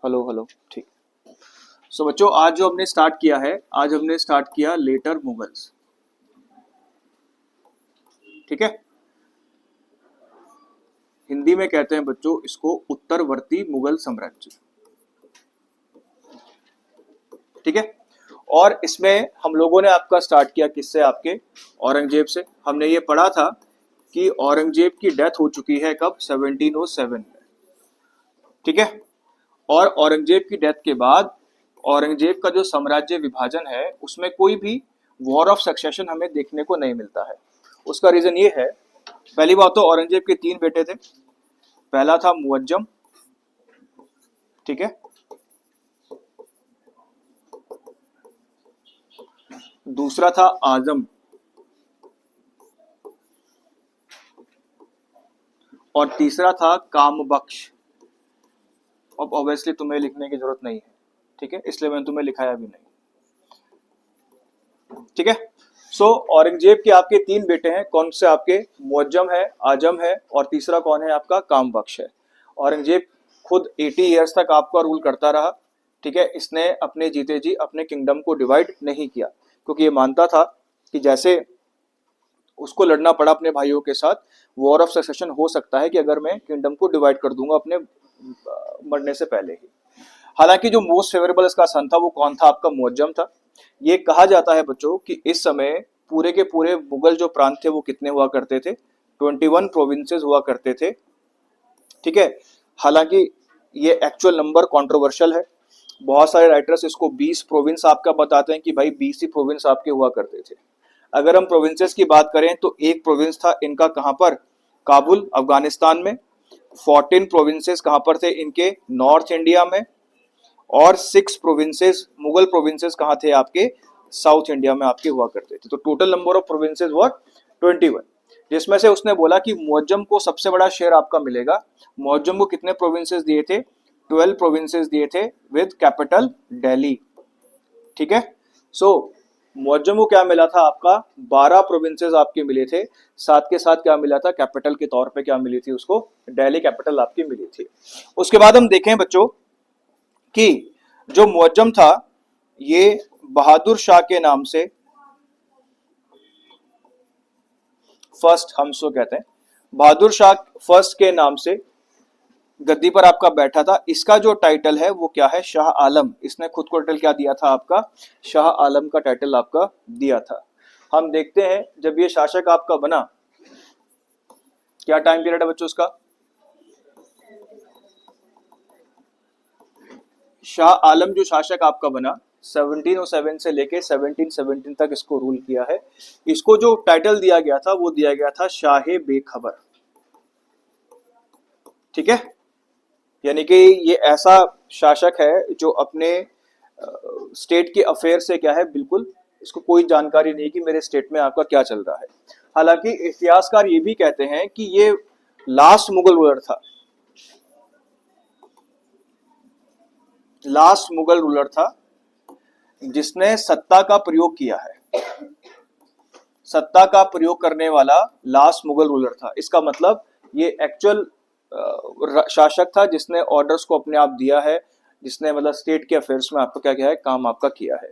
Hello hello ठीक। सो बच्चों, आज जो हमने स्टार्ट किया है, आज हमने स्टार्ट किया लेटर मुगल्स। ठीक है, हिंदी में कहते हैं बच्चों इसको उत्तरवर्ती मुगल साम्राज्य। ठीक है, और इसमें हम लोगों ने आपका स्टार्ट किया किससे? आपके औरंगजेब से। हमने ये पढ़ा था कि औरंगजेब की डेथ हो चुकी है कब? 1707 में। ठीक है, और औरंगजेब की डेथ के बाद औरंगजेब का जो साम्राज्य विभाजन है उसमें कोई भी वॉर ऑफ सक्सेशन हमें देखने को नहीं मिलता है। उसका रीजन ये है, पहली बात तो औरंगजेब के 3 बेटे थे। पहला था मुअज्जम, ठीक है, दूसरा था आजम, और तीसरा था कामबख्श। अब ऑब्वियसली तुम्हें लिखने की जरूरत नहीं है, ठीक है, इसलिए मैंने तुम्हें लिखाया भी नहीं। ठीक है, सो औरंगजेब के आपके 3 बेटे हैं। कौन से? आपके मुअज्जम है, आजम है, और तीसरा कौन है? आपका कामबख्श है। औरंगजेब खुद 80 ईयर्स तक आपका रूल करता रहा। ठीक है, इसने अपने जीते जी अपने किंगडम को डिवाइड नहीं किया, क्योंकि ये मानता था कि जैसे उसको लड़ना पड़ा अपने भाइयों के साथ, वॉर ऑफ सक्सेशन हो सकता है कि अगर मैं किंगडम को डिवाइड कर दूंगा अपने मरने से पहले ही। हालांकि जो मोस्ट फेवरेबल इसका सन था वो कौन था? आपका मुअज्जम था। ये कहा जाता है बच्चों कि इस समय पूरे के पूरे मुगल जो प्रांत थे वो कितने हुआ करते थे? 21 प्रोविंसेस हुआ करते थे। ठीक है, हालांकि ये एक्चुअल नंबर कंट्रोवर्शियल है। बहुत सारे राइटर्स इसको 20 प्रोविंस आपका बताते हैं कि भाई 20 ही प्रोविंस आपके हुआ करते थे। अगर हम प्रोविंसेस की बात करें तो एक प्रोविंस था इनका कहां पर? काबुल, अफगानिस्तान में। 14 प्रोविंसेस कहां पर थे इनके? नॉर्थ इंडिया में। और 6 प्रोविंसेस, मुगल प्रोविंसेस कहां थे आपके? साउथ इंडिया में आपके हुआ करते थे। तो टोटल नंबर ऑफ प्रोविंसेस वर 21, जिसमें से उसने बोला कि मुअज्जम को सबसे बड़ा शेयर आपका मिलेगा। मुअज्जम को कितने प्रोविंसेस दिए थे? 12 प्रोविंसेस दिए थे विद कैपिटल दिल्ली। ठीक है, सो मुअज्जम को क्या मिला था? आपका 12 प्रोविंसेस आपके मिले थे। साथ के साथ क्या मिला था? कैपिटल के तौर पे क्या मिली थी उसको? दिल्ली कैपिटल आपकी मिली थी। उसके बाद हम देखें बच्चों कि जो मुअज्जम था ये बहादुर शाह के नाम से, फर्स्ट हम सो कहते हैं, बहादुर शाह फर्स्ट के नाम से गद्दी पर आपका बैठा था। इसका जो टाइटल है वो क्या है? शाह आलम। इसने खुद को टाइटल क्या दिया था आपका? शाह आलम का टाइटल आपका दिया था। हम देखते हैं जब ये शासक आपका बना, क्या टाइम पीरियड है बच्चों उसका? शाह आलम जो शासक आपका बना 1707 से लेके 1717 तक इसको रूल किया है। इसको जो टाइटल दिया गया था वो दिया गया था शाहे बेखबर। ठीक है, यानी कि ये ऐसा शासक है जो अपने स्टेट के अफेयर से क्या है, बिल्कुल इसको कोई जानकारी नहीं कि मेरे स्टेट में आपका क्या चल रहा है। हालांकि इतिहासकार ये भी कहते हैं कि ये लास्ट मुगल रूलर था, लास्ट मुगल रूलर था जिसने सत्ता का प्रयोग किया है। सत्ता का प्रयोग करने वाला लास्ट मुगल रूलर था। इसका मतलब ये एक्चुअल शासक था जिसने ऑर्डर्स को अपने आप दिया है, जिसने मतलब स्टेट के अफेयर्स में आपका क्या किया है, काम आपका किया है।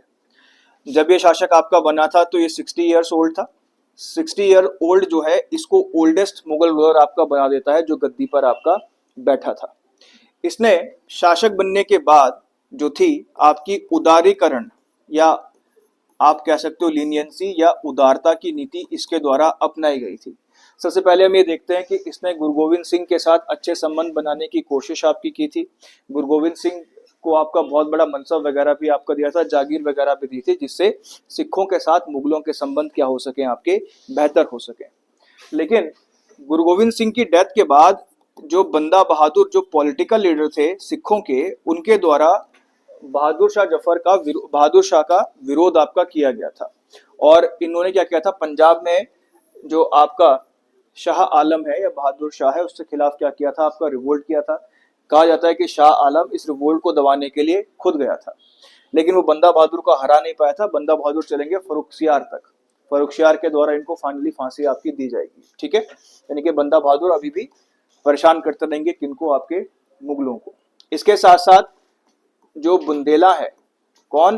जब ये शासक आपका बना था तो ये 60 ईयर्स ओल्ड था। 60 ईयर ओल्ड जो है इसको ओल्डेस्ट मुगल रूलर आपका बना देता है जो गद्दी पर आपका बैठा था। इसने शासक बनने के बाद जो थी आपकी उदारीकरण, या आप कह सकते हो लीनियंसी या उदारता की नीति इसके द्वारा अपनाई गई थी। सबसे पहले हम ये देखते हैं कि इसने गुरु गोविंद सिंह के साथ अच्छे संबंध बनाने की कोशिश आपकी की थी। गुरु गोविंद सिंह को आपका बहुत बड़ा मनसब वगैरह भी आपका दिया था, जागीर वगैरह भी दी थी, जिससे सिखों के साथ मुगलों के संबंध क्या हो सके, आपके बेहतर हो सके। लेकिन गुरु गोविंद सिंह की डेथ के बाद जो बंदा बहादुर जो पॉलिटिकल लीडर थे सिखों के, उनके द्वारा बहादुर शाह जफर का बहादुर शाह का विरोध आपका किया गया था। और इन्होंने क्या किया था? पंजाब में जो आपका शाह आलम है या बहादुर शाह है उसके खिलाफ क्या किया था? आपका रिवोल्ट किया था। कहा जाता है कि शाह आलम इस रिवोल्ट को दबाने के लिए खुद गया था, लेकिन वो बंदा बहादुर को हरा नहीं पाया था। बंदा बहादुर चलेंगे फर्रुखसियार तक, फर्रुखसियार के द्वारा इनको फाइनली फांसी आपकी दी जाएगी। ठीक है, यानी कि बंदा बहादुर अभी भी परेशान करते रहेंगे किनको? आपके मुगलों को। इसके साथ साथ जो बुंदेला है, कौन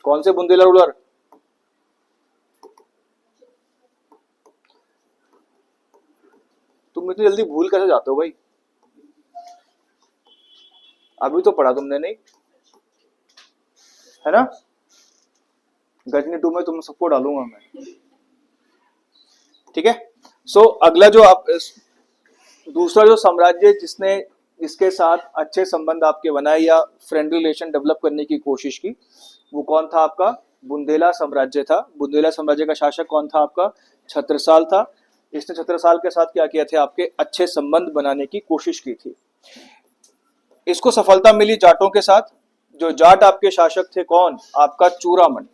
कौन से बुंदेला रूलर? तुम इतनी जल्दी भूल कैसे जाते हो भाई? अभी तो पढ़ा तुमने नहीं, है ना? गजनी 2 में तुम सबको डालूंगा मैं, ठीक है। सो अगला जो आप दूसरा जो साम्राज्य जिसके साथ अच्छे संबंध आपके बनाए या फ्रेंड रिलेशन डेवलप करने की कोशिश की, वो कौन था आपका? बुंदेला साम्राज्य था। बुंदेला साम्राज्य का शासक कौन था आपका? छत्रसाल था। इसने छत्रसाल के साथ क्या किया थे? आपके अच्छे संबंध बनाने की कोशिश की थी। इसको सफलता मिली जाटों के साथ। जो जाट आपके शासक थे कौन? आपका चूड़ामन।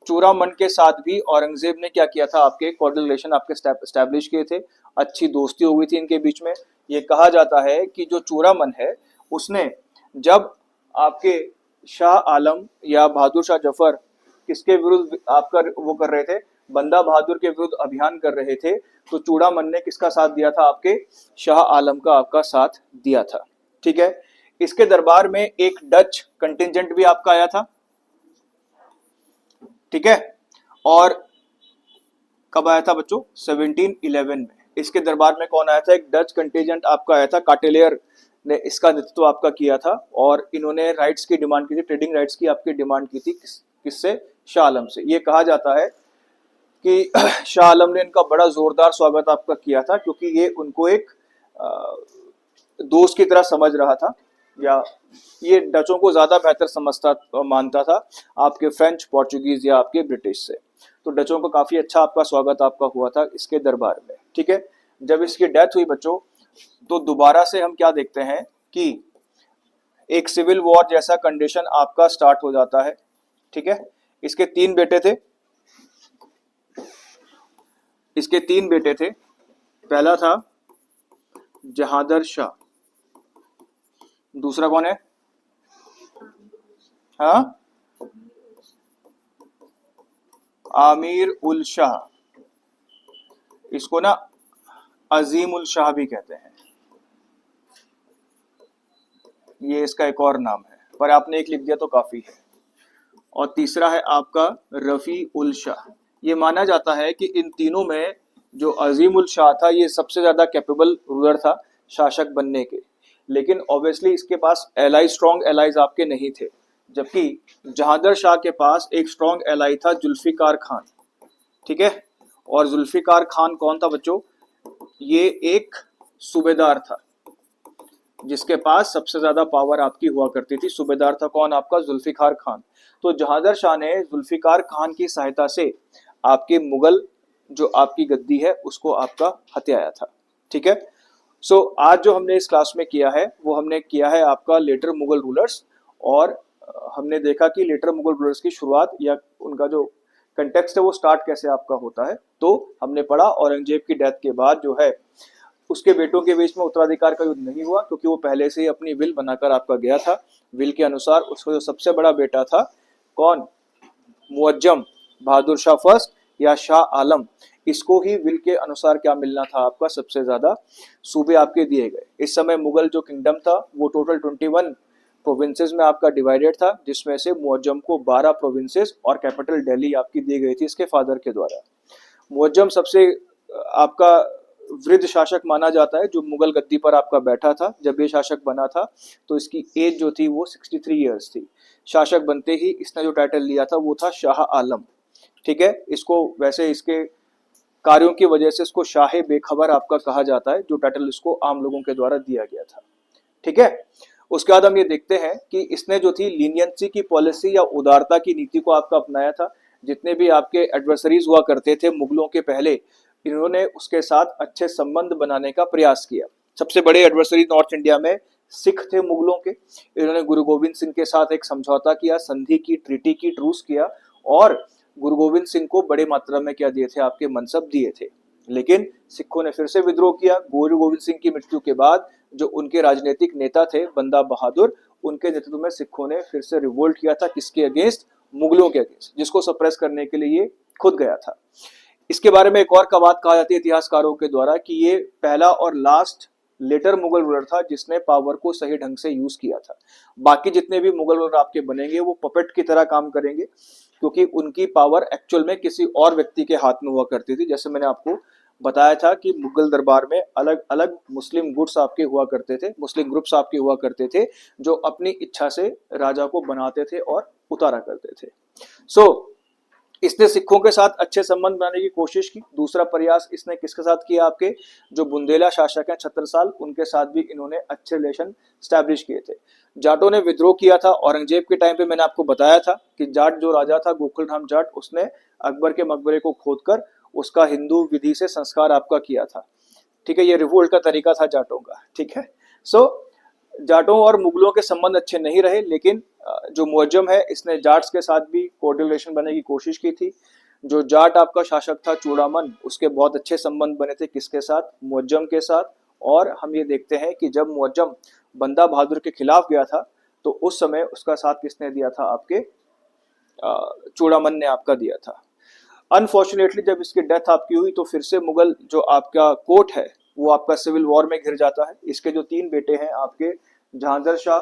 चूड़ामन के साथ भी औरंगजेब ने क्या किया था? आपके कॉर्डियल रिलेशन आपके स्टैब्लिश किए थे, अच्छी दोस्ती हो गई थी इनके बीच में। ये कहा जाता है कि जो चूड़ामन है उसने जब आपके शाह आलम या बहादुर शाह जफर किसके विरुद्ध आपका वो कर रहे थे? बंदा बहादुर के विरुद्ध अभियान कर रहे थे, तो चूड़ामन ने किसका साथ दिया था? आपके शाह आलम का आपका साथ दिया था, ठीक है। इसके दरबार में एक डच कंटिजेंट भी आपका आया था, ठीक है। और कब आया था बच्चों? 1711 में। इसके दरबार में कौन आया था? एक डच कंटिजेंट आपका आया था, काटेलियर ने इसका नेतृत्व आपका किया था। और इन्होंने राइट्स की डिमांड की थी, ट्रेडिंग राइट्स की आपकी डिमांड की थी। किससे? शाह आलम से। ये कहा जाता है कि शाह आलम ने इनका बड़ा जोरदार स्वागत आपका किया था, क्योंकि ये उनको एक दोस्त की तरह समझ रहा था, या ये डचों को ज्यादा बेहतर समझता मानता था आपके फ्रेंच, पोर्चुगीज या आपके ब्रिटिश से। तो डचों को काफी अच्छा आपका स्वागत आपका हुआ था इसके दरबार में, ठीक है। जब इसकी डेथ हुई बच्चों, तो दोबारा से हम क्या देखते हैं कि एक सिविल वॉर जैसा कंडीशन आपका स्टार्ट हो जाता है, ठीक है। इसके 3 बेटे थे। इसके 3 बेटे थे। पहला था जहांदर शाह। दूसरा कौन है? हाँ, आमिर उल शाह। इसको ना अजीम उल शाह भी कहते हैं, ये इसका एक और नाम है, पर आपने एक लिख दिया तो काफी है। और तीसरा है आपका रफी उल शाह। ये माना जाता है कि इन तीनों में जो अजीम उल शाह था, ये सबसे ज्यादा कैपेबल रूलर था शासक बनने के। लेकिन ऑब्वियसली इसके पास एलाई, स्ट्रॉन्ग एलाइज आपके नहीं थे। जबकि जहांदर शाह के पास एक स्ट्रॉन्ग एलाई था, जुल्फिकार खान, ठीक है। और जुल्फिकार खान कौन था बच्चों? ये एक सूबेदार था जिसके पास सबसे ज्यादा पावर आपकी हुआ करती थी। सूबेदार था कौन? आपका जुल्फिकार खान। तो जहांदर शाह ने जुल्फिकार खान की सहायता से आपके मुगल जो आपकी गद्दी है उसको आपका हत्याया था, ठीक है। सो आज जो हमने इस क्लास में किया है वो हमने किया है आपका लेटर मुगल रूलर्स। और हमने देखा कि लेटर मुगल रूलर्स की शुरुआत या उनका जो कंटेक्स्ट है वो स्टार्ट कैसे आपका होता है। तो हमने पढ़ा औरंगजेब की डेथ के बाद जो है उसके बेटों के बीच में उत्तराधिकार का युद्ध नहीं हुआ, क्योंकि वो पहले से ही अपनी विल बनाकर आपका गया था। विल के अनुसार उसका जो सबसे बड़ा बेटा था कौन? मुअज्जम बहादुर शाह फर्स्ट या शाह आलम, इसको ही विल के अनुसार क्या मिलना था? आपका सबसे ज्यादा सूबे आपके दिए गए। इस समय मुगल जो किंगडम था वो टोटल 21 प्रोविंसेस में आपका डिवाइडेड था, जिसमें से मुअज्जम को 12 प्रोविंसेस और कैपिटल दिल्ली आपकी दी गई थी इसके फादर के द्वारा। मुअज्जम सबसे आपका वृद्ध शासक माना जाता है जो मुगल गद्दी पर आपका बैठा था। जब ये शासक बना था तो इसकी एज जो थी वो 63 ईयर्स थी। शासक बनते ही इसने जो टाइटल लिया था वो था शाह आलम, ठीक है। इसको वैसे इसके कार्यों की वजह से इसको शाह बेखबर आपका कहा जाता है, जो टाइटल इसको आम लोगों के द्वारा दिया गया था, ठीक है। उसके बाद हम ये देखते हैं कि इसने जो थी लीनियंसी की पॉलिसी या उदारता की नीति को आपका अपनाया था। जितने भी आपके एडवर्सरीज हुआ करते थे मुगलों के पहले, इन्होंने उसके साथ अच्छे संबंध बनाने का प्रयास किया। सबसे बड़े एडवर्सरी नॉर्थ इंडिया में सिख थे मुगलों के। इन्होंने गुरु गोविंद सिंह के साथ एक समझौता किया, संधि की, ट्रीटी की, ट्रूस किया, और गुरु गोविंद सिंह को बड़े मात्रा में क्या दिए थे? आपके मनसब दिए थे। लेकिन सिखों ने फिर से विद्रोह किया। गुरु गोविंद सिंह की मृत्यु के बाद जो उनके राजनीतिक नेता थे बंदा बहादुर, उनके नेतृत्व में सिखों ने फिर से रिवोल्ट किया था। किसके अगेंस्ट? मुगलों के अगेंस्ट, जिसको सप्रेस करने के लिए ये खुद गया था। इसके बारे में एक और बात कहा जाती है इतिहासकारों के द्वारा कि ये पहला और लास्ट लेटर मुगल रूलर था जिसने पावर को सही ढंग से यूज किया था। बाकी जितने भी मुगल रूलर आपके बनेंगे वो पपेट की तरह काम करेंगे, क्योंकि उनकी पावर एक्चुअल में किसी और व्यक्ति के हाथ में हुआ करती थी। जैसे मैंने आपको बताया था कि मुगल दरबार में अलग अलग मुस्लिम गुट्स आपके हुआ करते थे, मुस्लिम ग्रुप्स आपके हुआ करते थे, जो अपनी इच्छा से राजा को बनाते थे और उतारा करते थे। सो इसने सिखों के साथ अच्छे संबंध बनाने की कोशिश की। दूसरा प्रयास इसने किसके साथ किया, आपके जो बुंदेला शासक हैं छत्रसाल, उनके साथ भी इन्होंने अच्छे रिलेशन स्टैब्लिश किए थे। जाटों ने विद्रोह किया था औरंगजेब के टाइम पे। मैंने आपको बताया था कि जाट जो राजा था गोकुल राम जाट, उसने अकबर के मकबरे को खोदकर उसका हिंदू विधि से संस्कार आपका किया था। ठीक है, ये रिवोल्ट का तरीका था जाटों का। ठीक है, सो जाटों और मुगलों के संबंध अच्छे नहीं रहे, लेकिन जो मुअज्जम है इसने जाट्स के साथ भी कोर्डियल रिलेशन बनाने की कोशिश की थी। जो जाट आपका शासक था चूड़ामन, उसके बहुत अच्छे संबंध बने थे किसके साथ, मुअज्जम के साथ। और हम ये देखते हैं कि जब मुअज्जम बंदा बहादुर के खिलाफ गया था तो उस समय उसका साथ किसने दिया था, आपके चूड़ामन ने आपका दिया था। अनफॉर्चुनेटली जब इसकी डेथ आपकी हुई तो फिर से मुगल जो आपका कोर्ट है वो आपका सिविल वॉर में घिर जाता है। इसके जो तीन बेटे हैं आपके, जहांगीर शाह,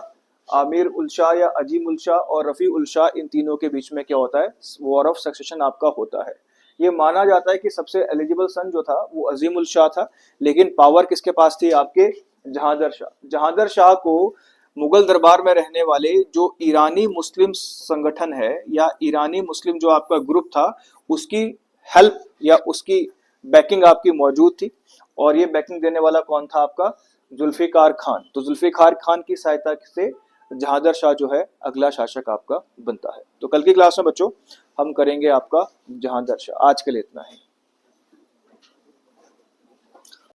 आमिर उल शाह या अजीम उल शाह और रफी उल शाह, इन तीनों के बीच में क्या होता है, वॉर ऑफ सक्सेशन आपका होता है। ये माना जाता है कि सबसे एलिजिबल सन जो था वो अजीम उल शाह था, लेकिन पावर किसके पास थी, आपके जहांगीर शाह। जहांगीर शाह को मुगल दरबार में रहने वाले जो ईरानी मुस्लिम संगठन है या ईरानी मुस्लिम जो आपका ग्रुप था, उसकी हेल्प या उसकी बैकिंग आपकी मौजूद थी। और ये बैकिंग देने वाला कौन था, आपका जुल्फिकार खान। तो जुल्फिकार खान की सहायता से जहांगीर शाह जो है अगला शासक आपका बनता है। तो कल की क्लास में बच्चों हम करेंगे आपका जहांगीर शाह। आज के लिए इतना है।